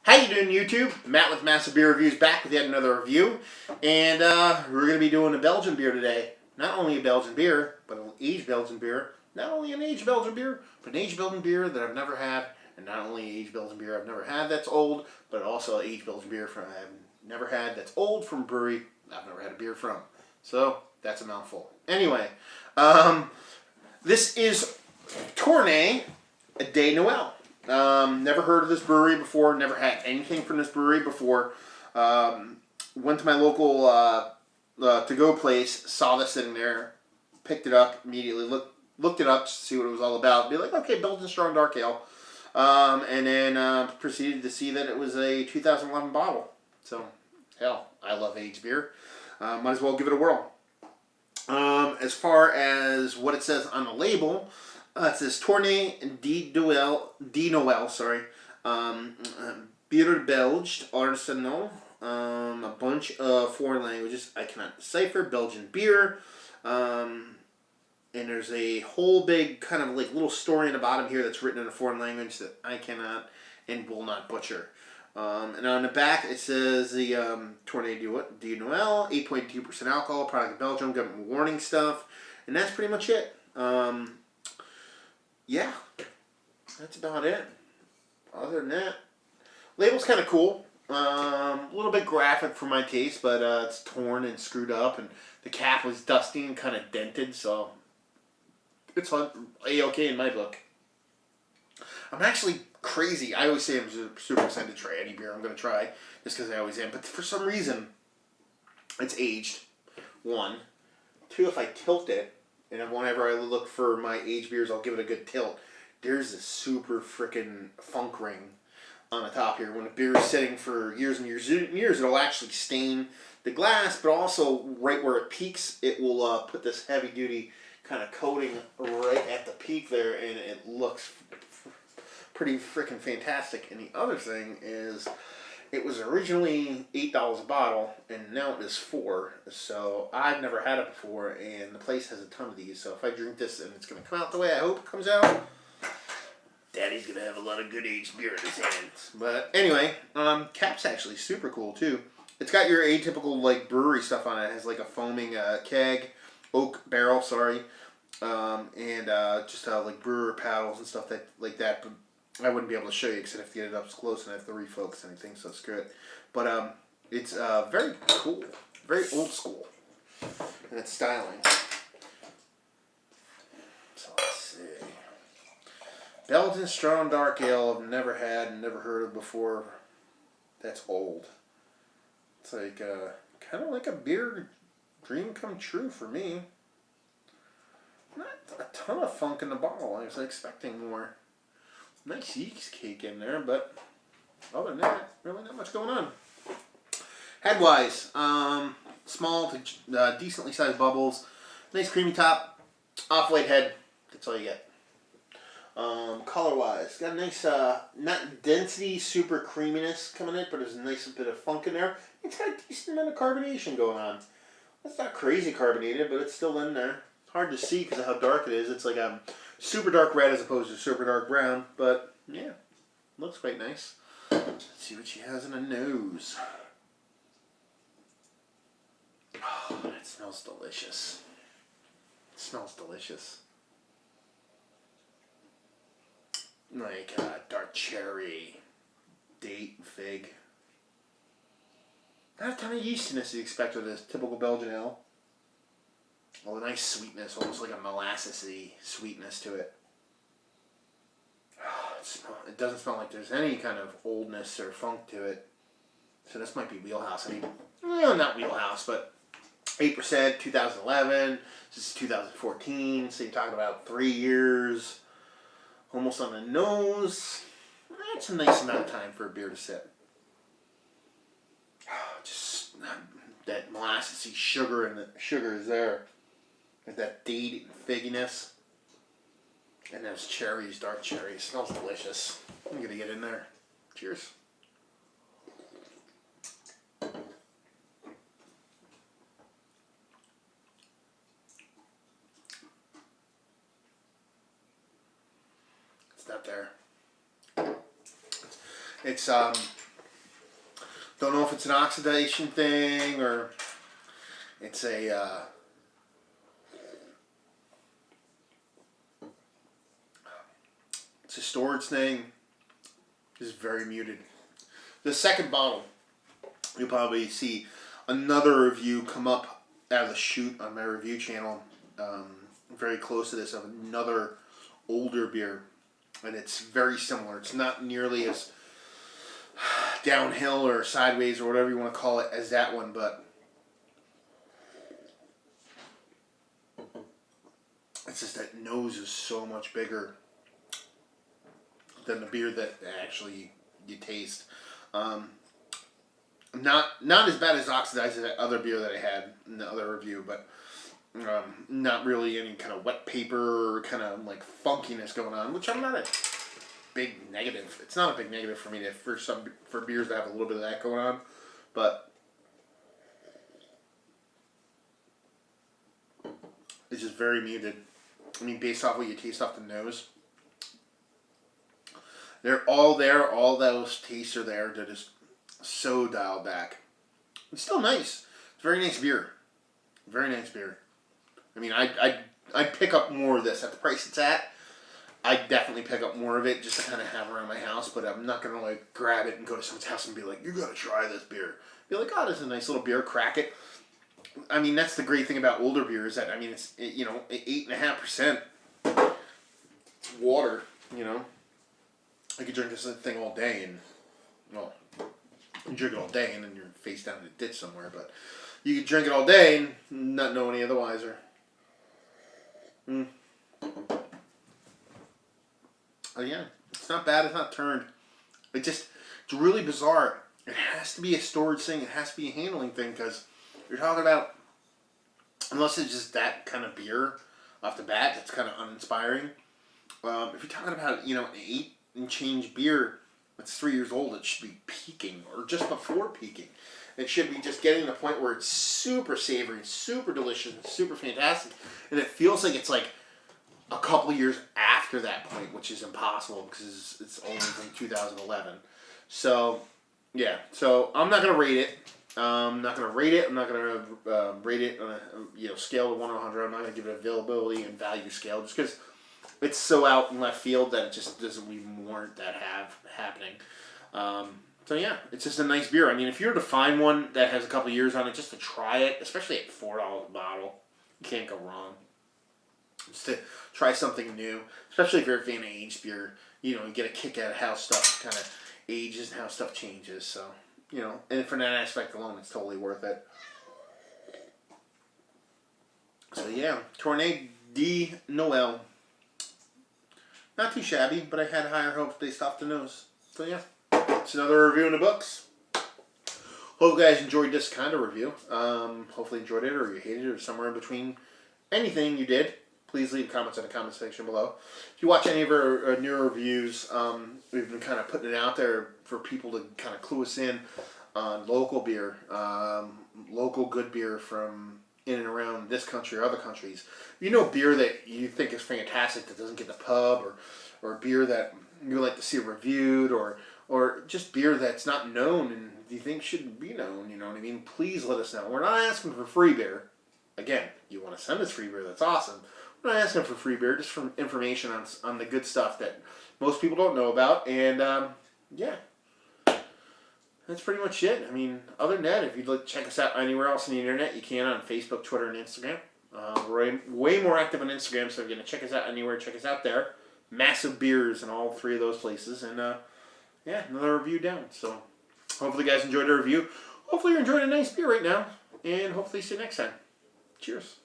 How you doing, YouTube? Matt with Massive Beer Reviews back with yet another review. And we're going to be doing a Belgian beer today. Not only a Belgian beer, but an aged Belgian beer. Not only an aged Belgian beer, but an aged Belgian beer that I've never had. And not only an aged Belgian beer I've never had that's old, but also an aged Belgian beer I've never had that's old from a brewery I've never had a beer from. So, that's a mouthful. Anyway, this is Tournay de Noël. Never heard of this brewery before. Never had anything from this brewery before. Went to my local to-go place, saw this sitting there, picked it up immediately, looked it up to see what it was all about. Be like, okay, Belgian Strong Dark Ale. And then proceeded to see that it was a 2011 bottle. So, hell, I love aged beer. Might as well give it a whirl. As far as what it says on the label, it says Tournay de Noël, sorry. Bière Belge, artisanal. A bunch of foreign languages I cannot decipher. Belgian beer. And there's a whole big kind of like little story in the bottom here that's written in a foreign language that I cannot and will not butcher. And on the back it says the Tournay de Noël, 8.2% alcohol, product of Belgium, government warning stuff, and that's pretty much it. Yeah, that's about it. Other than that, label's kind of cool. A little bit graphic for my taste, but it's torn and screwed up, and the cap was dusty and kind of dented, so it's A-okay in my book. I'm actually crazy. I always say I'm super excited to try any beer I'm going to try, just because I always am. But for some reason, it's aged. 1. 2, if I tilt it, and whenever I look for my aged beers, I'll give it a good tilt. There's this super freaking funk ring on the top here. When a beer is sitting for years and years and years, it'll actually stain the glass, but also right where it peaks, it will put this heavy-duty kind of coating right at the peak there, and it looks pretty freaking fantastic. And the other thing is, it was originally $8 a bottle, and now it is $4. So I've never had it before, and the place has a ton of these. So if I drink this and it's going to come out the way I hope it comes out, Daddy's going to have a lot of good aged beer in his hands. But anyway, cap's actually super cool too. It's got your atypical like brewery stuff on it. It has like a foaming keg, oak barrel, sorry, and just like brewer paddles and stuff like that. But I wouldn't be able to show you because I'd have to get it up close and I have to refocus anything, so screw it. But it's very cool, very old school in its styling. So let's see. Belgian Strong Dark Ale I've never had and never heard of before. That's old. It's like kind of like a beer dream come true for me. Not a ton of funk in the bottle. I was expecting more. Nice yeast cake in there, but other than that, really not much going on. Head-wise, small to decently sized bubbles, nice creamy top, off-white head. That's all you get. Color-wise, got a nice, not density, super creaminess coming in, but there's a nice bit of funk in there. It's got a decent amount of carbonation going on. It's not crazy carbonated, but it's still in there. Hard to see because of how dark it is. It's like a super dark red as opposed to super dark brown, but yeah, looks quite nice. Let's see what she has in the nose. Oh, that smells delicious. It smells delicious. Like dark cherry, date, fig. Not a ton of yeastiness you expect with this typical Belgian ale. Well, a nice sweetness, almost like a molasses-y sweetness to it. It doesn't smell like there's any kind of oldness or funk to it. So this might be wheelhouse. I mean, not wheelhouse, but 8%, 2011. This is 2014, so you're talking about 3 years. Almost on the nose. That's a nice amount of time for a beer to sit. Just that molasses-y sugar, and the sugar is there. That date and figginess. And those cherries, dark cherries. Smells delicious. I'm going to get in there. Cheers. It's not there. It's Don't know if it's an oxidation thing or it's a storage thing. It's very muted. The second bottle, you'll probably see another review come up out of the chute on my review channel, very close to this, of another older beer, and it's very similar. It's not nearly as downhill or sideways or whatever you want to call it as that one, but it's just that nose is so much bigger than the beer that actually you taste. Not as bad as oxidized as that other beer that I had in the other review, but not really any kind of wet paper kind of like funkiness going on, which I'm not a big negative. It's not a big negative for me for beers that have a little bit of that going on, but it's just very muted. I mean, based off what you taste off the nose, they're all there. All those tastes are there. They're just so dialed back. It's still nice. It's a very nice beer. Very nice beer. I mean, I'd pick up more of this at the price it's at. I'd definitely pick up more of it just to kind of have around my house, but I'm not going to like grab it and go to someone's house and be like, you got to try this beer. Be like, oh, this is a nice little beer, crack it. I mean, that's the great thing about older beers, that, I mean, it's, 8.5%. It's water, you know. I could drink this thing all day and, well, you drink it all day and then you're face down in a ditch somewhere, but you could drink it all day and not know any otherwise, or oh yeah, it's not bad, it's not turned. It's really bizarre. It has to be a storage thing, it has to be a handling thing, because you're talking about, unless it's just that kind of beer off the bat, that's kind of uninspiring. If you're talking about, an 8 and change beer that's 3 years old, it should be peaking, or just before peaking. It should be just getting to the point where it's super savory, super delicious, and super fantastic. And it feels like it's like a couple of years after that point, which is impossible because it's only from 2011. So, yeah. So, I'm not going to rate it. I'm not going to rate it. I'm not going to rate it on a scale of 1 to 100. I'm not going to give it availability and value scale just because it's so out in left field that it just doesn't even warrant that happening. So yeah, it's just a nice beer. I mean, if you were to find one that has a couple of years on it just to try it, especially at $4 a bottle, you can't go wrong. Just to try something new, especially if you're a fan of aged beer, you get a kick out of how stuff kind of ages and how stuff changes. So, and for that aspect alone, it's totally worth it. So yeah, Tournay de Noël. Not too shabby, but I had higher hopes based off the nose. So yeah, it's another review in the books. Hope you guys enjoyed this kind of review. Hopefully enjoyed it, or you hated it, or somewhere in between. Anything you did, please leave comments in the comment section below. If you watch any of our newer reviews, we've been kind of putting it out there for people to kind of clue us in on local beer, local good beer from in and around this country or other countries. Beer that you think is fantastic that doesn't get the pub, or beer that you like to see reviewed, or just beer that's not known and you think should be known, you know what I mean? Please let us know. We're not asking for free beer. Again, you want to send us free beer, that's awesome. We're not asking for free beer, just for information on the good stuff that most people don't know about. And yeah, that's pretty much it. I mean, other than that, if you'd like to check us out anywhere else on the internet, you can on Facebook, Twitter, and Instagram. We're way more active on Instagram, so if you're going to check us out anywhere, check us out there. Massive beers in all 3 of those places. And yeah, another review down. So hopefully you guys enjoyed the review. Hopefully you're enjoying a nice beer right now. And hopefully see you next time. Cheers.